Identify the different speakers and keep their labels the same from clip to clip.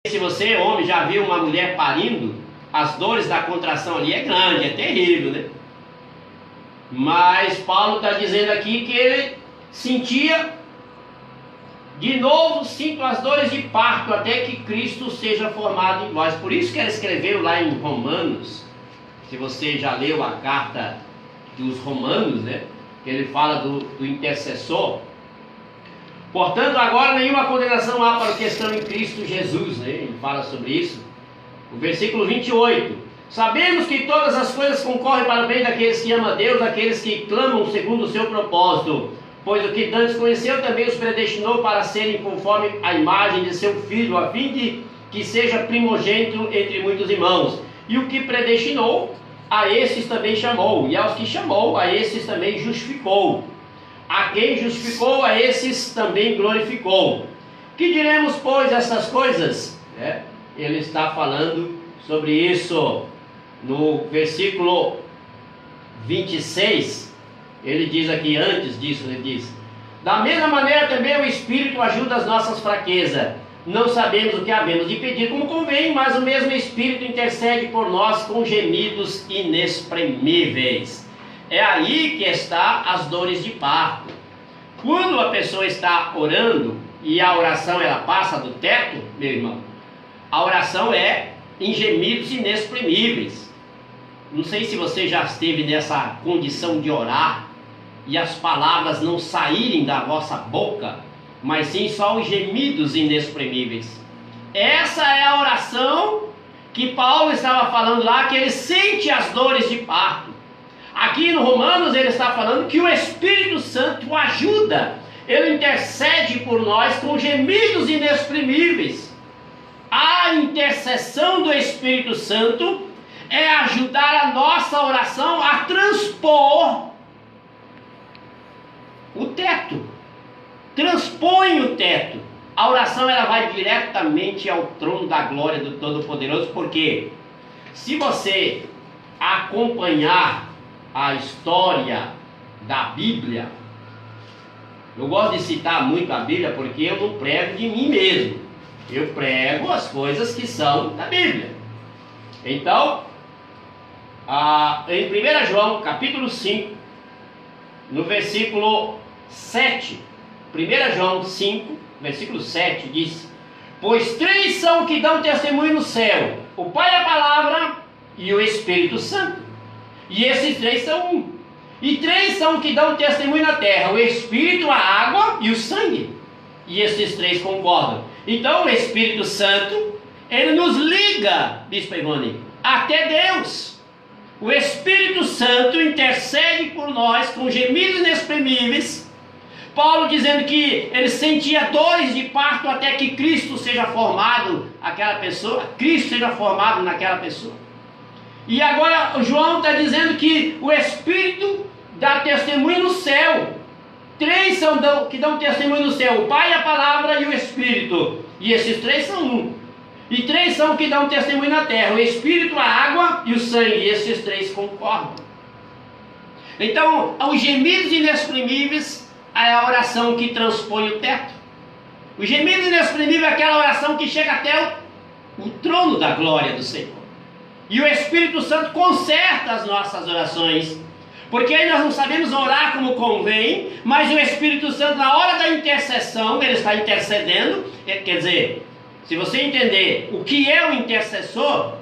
Speaker 1: Se você, homem, já viu uma mulher parindo, as dores da contração ali é grande, é terrível, né? Mas Paulo está dizendo aqui que ele sentia, de novo, sinto as dores de parto até que Cristo seja formado em vós. Por isso que ele escreveu lá em Romanos, se você já leu a carta dos Romanos, né? Que ele fala do intercessor. Portanto, agora nenhuma condenação há para os que estão em Cristo Jesus, né? Ele fala sobre isso. O versículo 28. Sabemos que todas as coisas concorrem para o bem daqueles que amam a Deus, daqueles que clamam segundo o seu propósito. Pois o que antes conheceu também os predestinou para serem conforme a imagem de seu Filho, a fim de que seja primogênito entre muitos irmãos. E o que predestinou, a esses também chamou. E aos que chamou, a esses também justificou. A quem justificou, a esses também glorificou. Que diremos, pois, essas coisas? Ele está falando sobre isso no versículo 26. Ele diz aqui, antes disso, ele diz: da mesma maneira também o Espírito ajuda as nossas fraquezas. Não sabemos o que havemos de pedir como convém, mas o mesmo Espírito intercede por nós com gemidos inexprimíveis. É aí que está as dores de parto. Quando a pessoa está orando e a oração ela passa do teto, meu irmão, a oração é em gemidos inexprimíveis. Não sei se você já esteve nessa condição de orar e as palavras não saírem da vossa boca, mas sim só os gemidos inexprimíveis. Essa é a oração que Paulo estava falando lá, que ele sente as dores de parto. Aqui no Romanos ele está falando que o Espírito Santo o ajuda, ele intercede por nós com gemidos inexprimíveis. A intercessão do Espírito Santo é ajudar a nossa oração a transpor o teto. Transpõe o teto. A oração ela vai diretamente ao trono da glória do Todo-Poderoso, porque se você acompanhar a história da Bíblia, eu gosto de citar muito a Bíblia porque eu não prego de mim mesmo, eu prego as coisas que são da Bíblia. Então, em 1 João capítulo 5, no versículo 7, 1 João 5, versículo 7 diz: pois três são que dão testemunho no céu, o Pai, a Palavra e o Espírito Santo. E esses três são um. E três são que dão testemunho na terra: o Espírito, a água e o sangue. E esses três concordam. Então o Espírito Santo, ele nos liga, Bispo Ivone, até Deus. O Espírito Santo intercede por nós com gemidos inexprimíveis. Paulo dizendo que ele sentia dores de parto até que Cristo seja formado naquela pessoa. Cristo seja formado naquela pessoa. E agora o João está dizendo que o Espírito dá testemunho no céu. Três são que dão testemunho no céu: o Pai, a Palavra e o Espírito. E esses três são um. E três são que dão testemunho na terra: o Espírito, a água e o sangue. E esses três concordam. Então, os gemidos inexprimíveis é a oração que transpõe o teto. O gemido inexprimível é aquela oração que chega até o trono da glória do Senhor. E o Espírito Santo conserta as nossas orações, porque aí nós não sabemos orar como convém, mas o Espírito Santo, na hora da intercessão, ele está intercedendo. Quer dizer, se você entender o que é o intercessor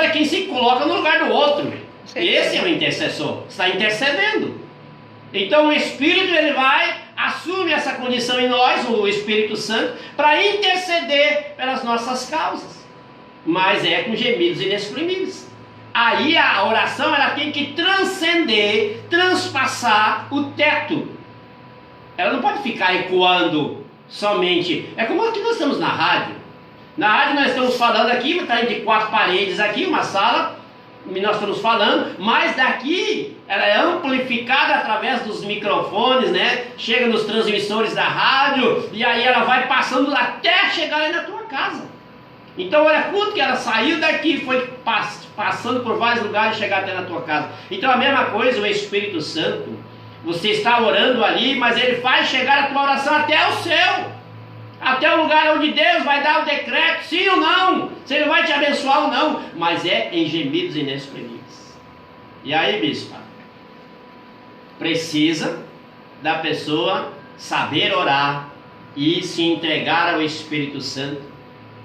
Speaker 1: é quem se coloca no lugar do outro. Esse é o intercessor, está intercedendo. Então o Espírito, ele assume essa condição em nós, o Espírito Santo, para interceder pelas nossas causas. Mas é com gemidos inexprimíveis. Aí a oração ela tem que transcender, transpassar o teto. Ela não pode ficar ecoando somente. É como aqui nós estamos na rádio. Na rádio nós estamos falando aqui, está entre quatro paredes aqui, uma sala, e nós estamos falando, mas daqui ela é amplificada através dos microfones, né? Chega nos transmissores da rádio, e aí ela vai passando até chegar aí na tua casa. Então olha quanto que ela saiu daqui, foi passando por vários lugares e chegar até na tua casa. Então a mesma coisa o Espírito Santo. Você está orando ali, mas ele faz chegar a tua oração até o céu. Até o lugar onde Deus vai dar o decreto, sim ou não, se Ele vai te abençoar ou não, mas é em gemidos inexprimíveis. E aí, bispo, precisa da pessoa saber orar e se entregar ao Espírito Santo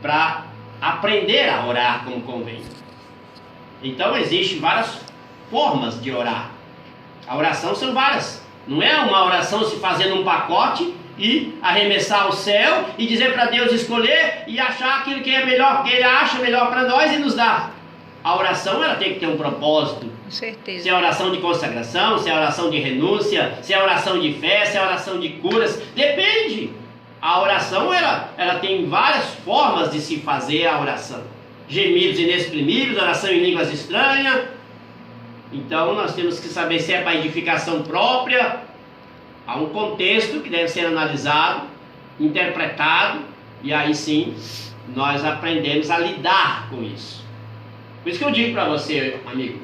Speaker 1: para aprender a orar como convém. Então existem várias formas de orar. A oração são várias. Não é uma oração se fazendo um pacote e arremessar ao céu e dizer para Deus escolher e achar aquilo que é melhor, que Ele acha melhor para nós e nos dá. A oração ela tem que ter um propósito.
Speaker 2: Com certeza.
Speaker 1: Se é oração de consagração, se é oração de renúncia, se é oração de fé, se é oração de curas, depende. A oração ela tem várias formas de se fazer a oração. Gemidos inexprimíveis, oração em línguas estranhas. Então nós temos que saber se é para edificação própria. Há um contexto que deve ser analisado, interpretado, e aí sim nós aprendemos a lidar com isso. Por isso que eu digo para você, amigo,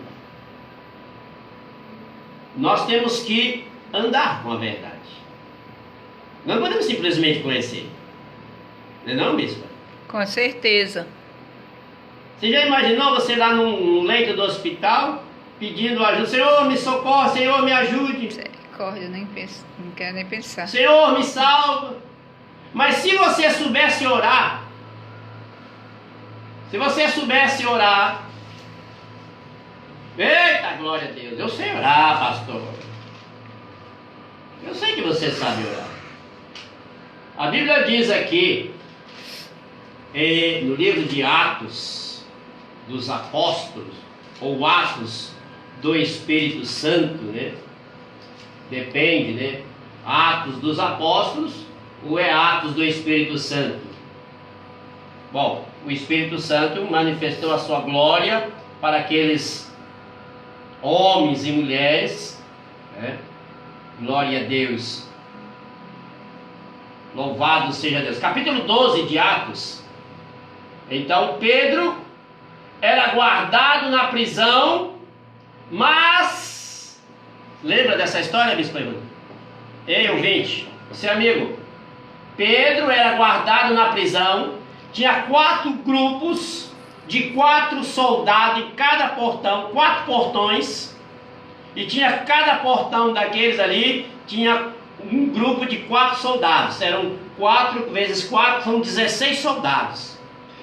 Speaker 1: nós temos que andar com a verdade. Não podemos simplesmente conhecer. Não é não, bispo?
Speaker 2: Com certeza.
Speaker 1: Você já imaginou você lá num leito do hospital, pedindo ajuda? Senhor, me socorre, Senhor, me ajude.
Speaker 2: Misericórdia, não quero nem pensar.
Speaker 1: Senhor, me salva. Mas se você soubesse orar, eita, glória a Deus, eu sei orar, pastor. Eu sei que você sabe orar. A Bíblia diz aqui, no livro de Atos dos Apóstolos, ou Atos do Espírito Santo, né? Depende, né? Atos dos Apóstolos ou é Atos do Espírito Santo? Bom, o Espírito Santo manifestou a sua glória para aqueles homens e mulheres, né? Glória a Deus. Louvado seja Deus. Capítulo 12 de Atos. Então Pedro era guardado na prisão, mas... Lembra dessa história, bispo Evandro? Ei, ouvinte, você amigo. Pedro era guardado na prisão, tinha 4 grupos de 4 soldados em cada portão, 4 portões, e tinha cada portão daqueles ali, tinha um grupo de 4 soldados, eram 4 vezes 4, são 16 soldados.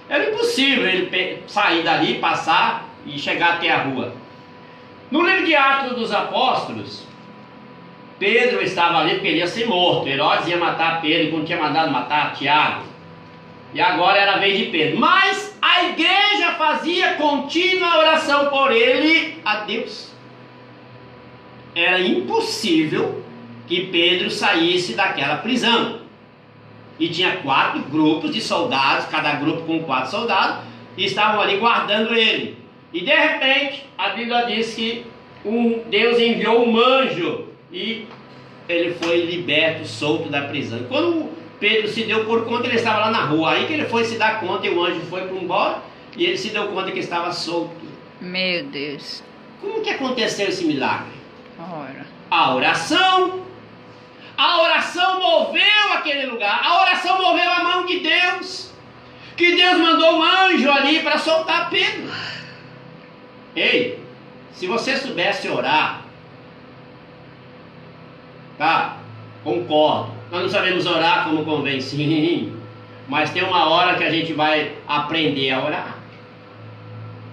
Speaker 1: Era impossível ele sair dali, passar e chegar até a rua. No livro de Atos dos Apóstolos, Pedro estava ali porque ele ia ser morto. Herodes ia matar Pedro quando tinha mandado matar Tiago. E agora era a vez de Pedro. Mas a igreja fazia contínua oração por ele a Deus. Era impossível que Pedro saísse daquela prisão. E tinha 4 grupos de soldados, cada grupo com 4 soldados, e estavam ali guardando ele. E de repente, a Bíblia diz que Deus enviou um anjo e ele foi liberto, solto da prisão. Quando Pedro se deu por conta, ele estava lá na rua. Aí que ele foi se dar conta e o anjo foi para embora e ele se deu conta que estava solto.
Speaker 2: Meu Deus.
Speaker 1: Como que aconteceu esse milagre?
Speaker 2: Ora.
Speaker 1: A oração moveu aquele lugar. A oração moveu a mão de Deus. Que Deus mandou um anjo ali para soltar Pedro. Ei, se você soubesse orar, tá? Concordo. Nós não sabemos orar como convém, sim. Mas tem uma hora que a gente vai aprender a orar.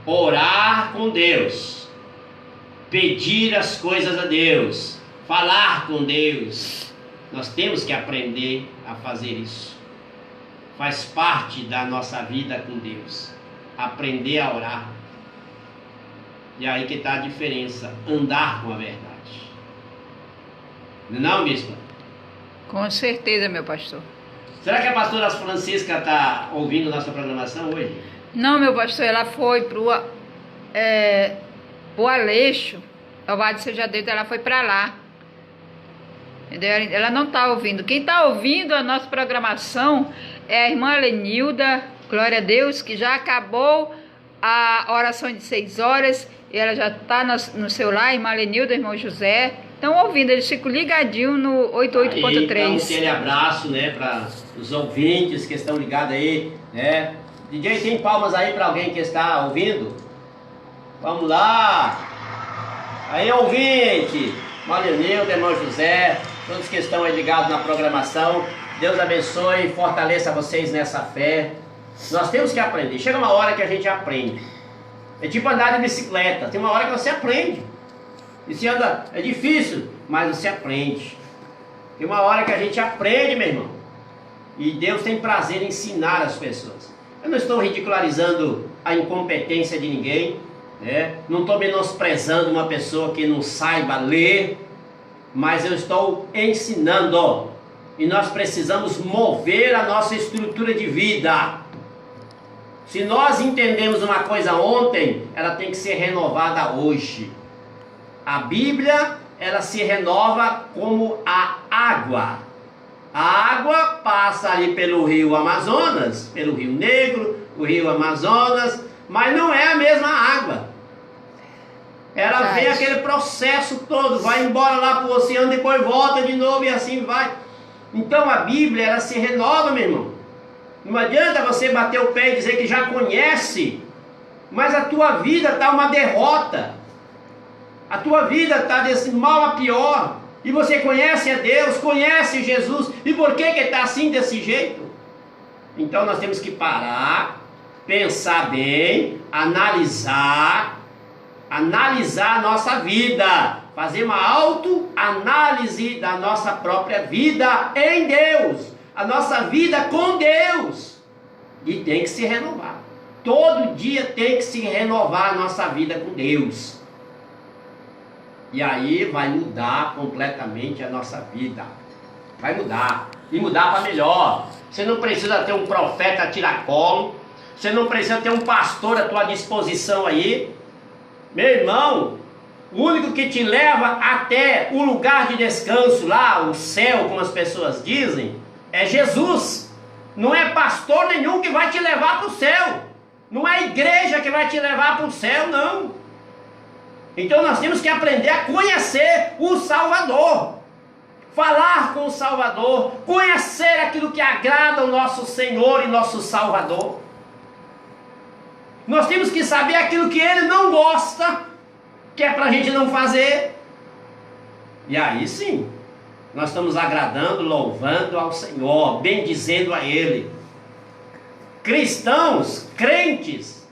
Speaker 1: Orar com Deus. Pedir as coisas a Deus. Falar com Deus. Nós temos que aprender a fazer isso. Faz parte da nossa vida com Deus. Aprender a orar. E aí que está a diferença. Andar com a verdade. Não, bispo?
Speaker 2: Com certeza, meu pastor.
Speaker 1: Será que a pastora Francisca está ouvindo nossa programação hoje?
Speaker 2: Não, meu pastor, ela foi pro Aleixo, Louvado seja Deus, ela foi para lá. Entendeu? Ela não está ouvindo. Quem está ouvindo a nossa programação é a irmã Lenilda, glória a Deus, que já acabou a oração de 6 horas. E ela já está no seu lar, irmã Lenilda, irmão José. estão ouvindo, eles ficam ligadinhos no 88.3.
Speaker 1: Um aquele abraço, né, para os ouvintes que estão ligados aí, né? DJ, tem palmas aí para alguém que está ouvindo? Vamos lá! Aí, ouvinte! Malenildo, irmão José, todos que estão aí ligados na programação, Deus abençoe e fortaleça vocês nessa fé. Nós temos que aprender. Chega uma hora que a gente aprende. É tipo andar de bicicleta. Tem uma hora que você aprende. E se anda, é difícil, mas você aprende. Tem uma hora que a gente aprende, meu irmão. E Deus tem prazer em ensinar as pessoas. Eu não estou ridicularizando a incompetência de ninguém, né? Não estou menosprezando uma pessoa que não saiba ler, mas eu estou ensinando. E nós precisamos mover a nossa estrutura de vida. Se nós entendemos uma coisa ontem, ela tem que ser renovada hoje. A Bíblia, ela se renova como a água. A água passa ali pelo rio Amazonas, pelo Rio Negro, o rio Amazonas, mas não é a mesma água. Ela vem aquele processo todo, vai embora lá para o oceano, depois volta de novo e assim vai. Então a Bíblia, ela se renova, meu irmão. Não adianta você bater o pé e dizer que já conhece, mas a tua vida está uma derrota. A tua vida está desse mal a pior. E você conhece a Deus, conhece Jesus. E por que está assim desse jeito? Então nós temos que parar, pensar bem, analisar a nossa vida. Fazer uma autoanálise da nossa própria vida em Deus. A nossa vida com Deus. E tem que se renovar. Todo dia tem que se renovar a nossa vida com Deus. E aí vai mudar completamente a nossa vida. Vai mudar. E mudar para melhor. Você não precisa ter um profeta a tiracolo. Você não precisa ter um pastor à tua disposição aí. Meu irmão, o único que te leva até o lugar de descanso lá, o céu, como as pessoas dizem, é Jesus. Não é pastor nenhum que vai te levar para o céu. Não é igreja que vai te levar para o céu, não. Então nós temos que aprender a conhecer o Salvador. Falar com o Salvador. Conhecer aquilo que agrada ao nosso Senhor e nosso Salvador. Nós temos que saber aquilo que Ele não gosta, que é para a gente não fazer. E aí sim, nós estamos agradando, louvando ao Senhor, bendizendo a Ele. Cristãos, crentes,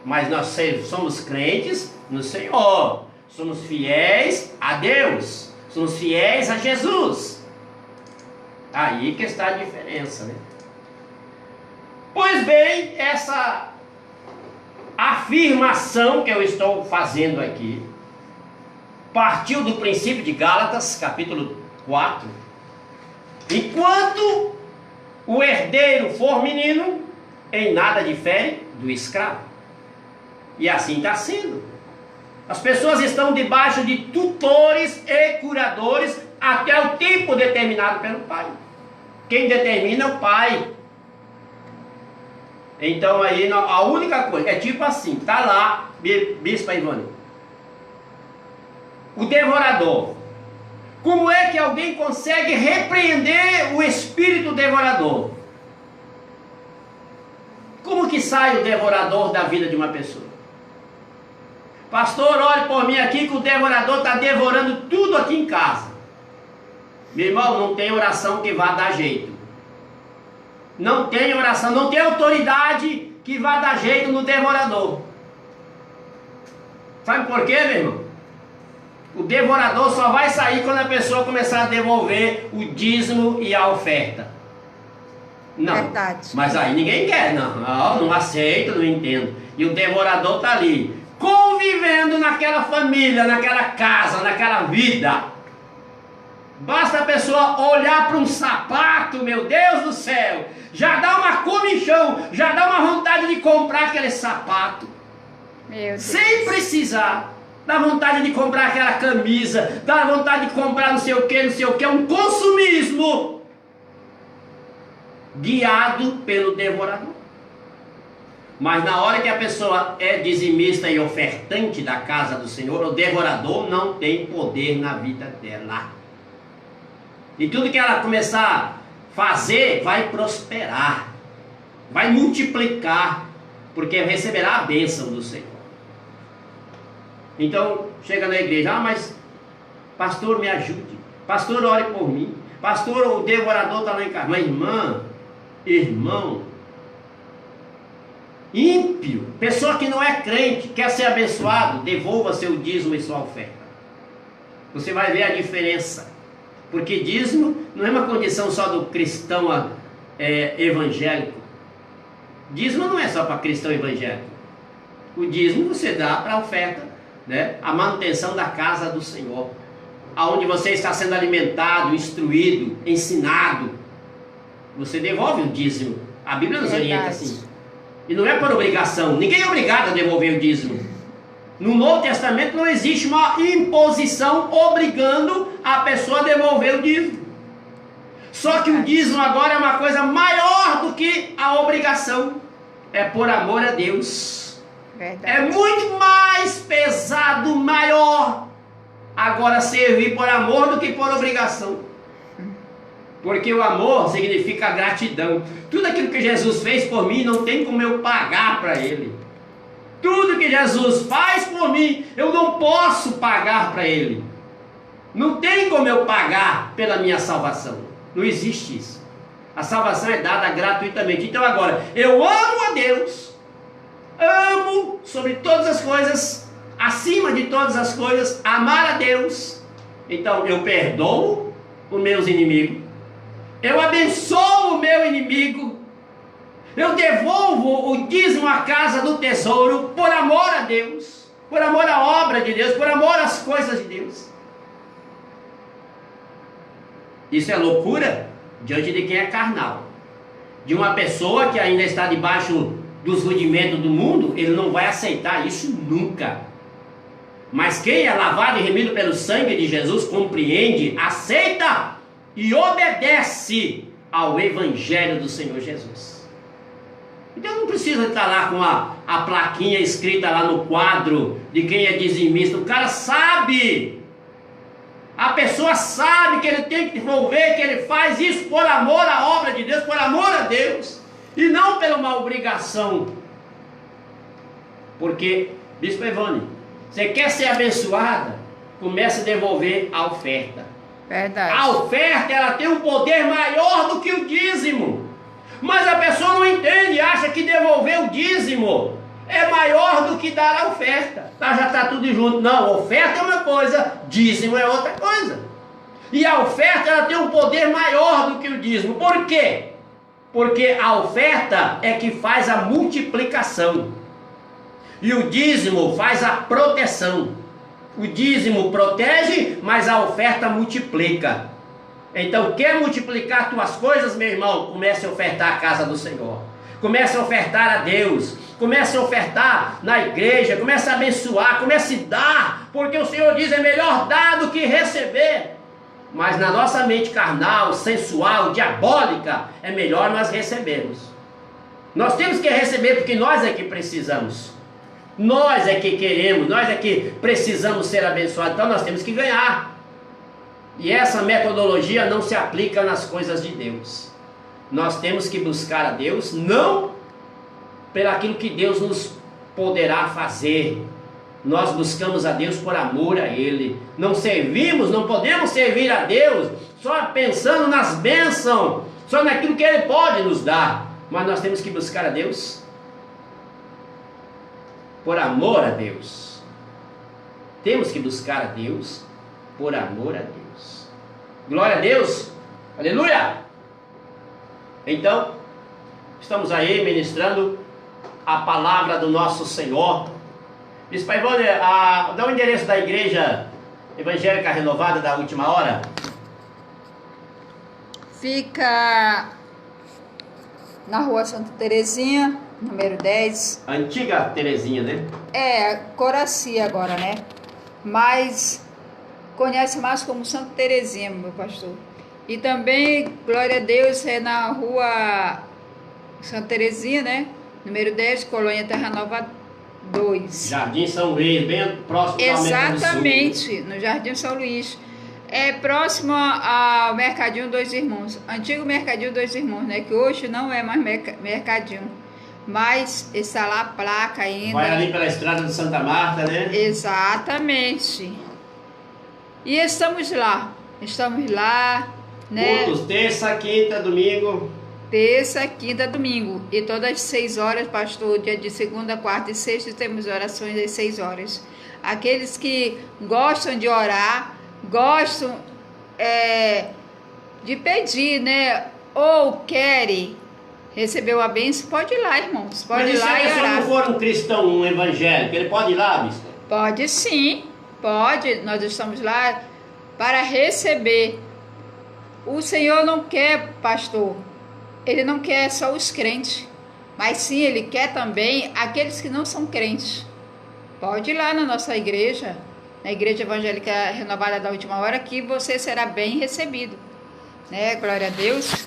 Speaker 1: mas nós somos crentes no Senhor, somos fiéis a Deus, somos fiéis a Jesus. Aí que está a diferença, né? Pois bem, essa afirmação que eu estou fazendo aqui partiu do princípio de Gálatas, capítulo 4. Enquanto o herdeiro for menino, em nada difere do escravo. E assim está sendo. As pessoas estão debaixo de tutores e curadores até o tempo determinado pelo pai. Quem determina é o pai. Então aí a única coisa, é tipo assim, tá lá, Bispa Ivone, o devorador. Como é que alguém consegue repreender o espírito devorador? Como que sai o devorador da vida de uma pessoa? Pastor, olhe por mim aqui que o devorador está devorando tudo aqui em casa. Meu irmão, não tem oração que vá dar jeito. Não tem oração, não tem autoridade que vá dar jeito no devorador. Sabe por quê, meu irmão? O devorador só vai sair quando a pessoa começar a devolver o dízimo e a oferta. Não, verdade. Mas aí ninguém quer, não aceito, não entendo. E o devorador está ali, convivendo naquela família, naquela casa, naquela vida. Basta a pessoa olhar para um sapato, meu Deus do céu, já dá uma comichão, já dá uma vontade de comprar aquele sapato. Meu Deus. Sem precisar. Dá vontade de comprar aquela camisa, dá vontade de comprar não sei o que, um consumismo guiado pelo devorador. Mas na hora que a pessoa é dizimista e ofertante da casa do Senhor, o devorador não tem poder na vida dela. E tudo que ela começar a fazer vai prosperar, vai multiplicar, porque receberá a bênção do Senhor. Então, chega na igreja, mas pastor, me ajude, pastor, ore por mim, pastor, o devorador está lá em casa. Mas irmão, ímpio, pessoa que não é crente, quer ser abençoado, devolva seu dízimo e sua oferta. Você vai ver a diferença. Porque dízimo não é uma condição só do cristão evangélico. Dízimo não é só para cristão evangélico. O dízimo você dá para a oferta, né? A manutenção da casa do Senhor, aonde você está sendo alimentado, instruído, ensinado. Você devolve o dízimo. A Bíblia nos orienta assim. E não é por obrigação. Ninguém é obrigado a devolver o dízimo. No Novo Testamento não existe uma imposição obrigando a pessoa a devolver o dízimo. Só que o dízimo agora é uma coisa maior do que a obrigação. É por amor a Deus.
Speaker 2: Verdade.
Speaker 1: É muito mais pesado, maior agora servir por amor do que por obrigação. Porque o amor significa gratidão. Tudo aquilo que Jesus fez por mim não tem como eu pagar para Ele. Tudo que Jesus faz por mim, eu não posso pagar para Ele. Não tem como eu pagar pela minha salvação. Não existe isso. A salvação é dada gratuitamente. Então agora, eu amo a Deus. Amo sobre todas as coisas, acima de todas as coisas, amar a Deus. Então eu perdoo os meus inimigos. Eu abençoo o meu inimigo. Eu devolvo o dízimo à casa do tesouro por amor a Deus, por amor à obra de Deus, por amor às coisas de Deus. Isso é loucura diante de quem é carnal. De uma pessoa que ainda está debaixo dos rudimentos do mundo, ele não vai aceitar isso nunca. Mas quem é lavado e remido pelo sangue de Jesus compreende, aceita e obedece ao Evangelho do Senhor Jesus. Então não precisa estar lá com a plaquinha escrita lá no quadro de quem é dizimista. O cara sabe. A pessoa sabe que ele tem que devolver, que ele faz isso por amor à obra de Deus, por amor a Deus, e não pela uma obrigação. Porque, Bispo Evane, você quer ser abençoada? Comece a devolver a oferta.
Speaker 2: Verdade.
Speaker 1: A oferta, ela tem um poder maior do que o dízimo. Mas a pessoa não entende, acha que devolver o dízimo é maior do que dar a oferta. Já está tudo junto. Não, oferta é uma coisa, dízimo é outra coisa. E a oferta, ela tem um poder maior do que o dízimo. Por quê? Porque a oferta é que faz a multiplicação. E o dízimo faz a proteção. O dízimo protege, mas a oferta multiplica. Então, quer multiplicar tuas coisas, meu irmão? Comece a ofertar a casa do Senhor. Comece a ofertar a Deus. Comece a ofertar na igreja. Comece a abençoar. Comece a dar. Porque o Senhor diz, é melhor dar do que receber. Mas na nossa mente carnal, sensual, diabólica, é melhor nós recebermos. Nós temos que receber porque nós é que precisamos. Nós é que queremos, nós é que precisamos ser abençoados. Então nós temos que ganhar. E essa metodologia não se aplica nas coisas de Deus. Nós temos que buscar a Deus, não pelaquilo que Deus nos poderá fazer. Nós buscamos a Deus por amor a Ele. Não servimos, não podemos servir a Deus só pensando nas bênçãos, só naquilo que Ele pode nos dar. Mas nós temos que buscar a Deus por amor a Deus. Temos que buscar a Deus por amor a Deus. Glória a Deus, aleluia! Então, estamos aí ministrando a palavra do nosso Senhor. Bispo Ivone, dá o endereço da Igreja Evangélica Renovada da Última Hora.
Speaker 2: Fica na Rua Santa Terezinha, número 10.
Speaker 1: Antiga Terezinha, né?
Speaker 2: É, Coraci agora, né? Mas conhece mais como Santa Terezinha, meu pastor. E também, glória a Deus, é na Rua Santa Terezinha, né? número 10, Colônia Terra Nova 2.
Speaker 1: Jardim São Luís, bem próximo da América do Sul.
Speaker 2: Exatamente, no Jardim São Luís. É próximo ao Mercadinho Dois Irmãos. Antigo Mercadinho Dois Irmãos, né? Que hoje não é mais Mercadinho. Mas está lá a placa ainda.
Speaker 1: Vai ali pela estrada de Santa Marta, né?
Speaker 2: Exatamente. E estamos lá. Estamos lá, né?
Speaker 1: Cultos, terça, quinta, domingo.
Speaker 2: Terça, quinta, domingo. E todas as 6 horas, pastor, dia de segunda, quarta e sexta, temos orações às 6 horas. Aqueles que gostam de orar, gostam de pedir, né? Ou querem receber uma bênção, pode ir lá, irmãos. Pode ir lá e
Speaker 1: orar. Mas se a pessoa não for um cristão, um evangélico, ele pode ir lá, bispo?
Speaker 2: Pode sim, pode. Nós estamos lá para receber. O Senhor não quer, pastor, Ele não quer só os crentes, mas sim, Ele quer também aqueles que não são crentes. Pode ir lá na nossa igreja, na Igreja Evangélica Renovada da Última Hora, que você será bem recebido, né? Glória a Deus.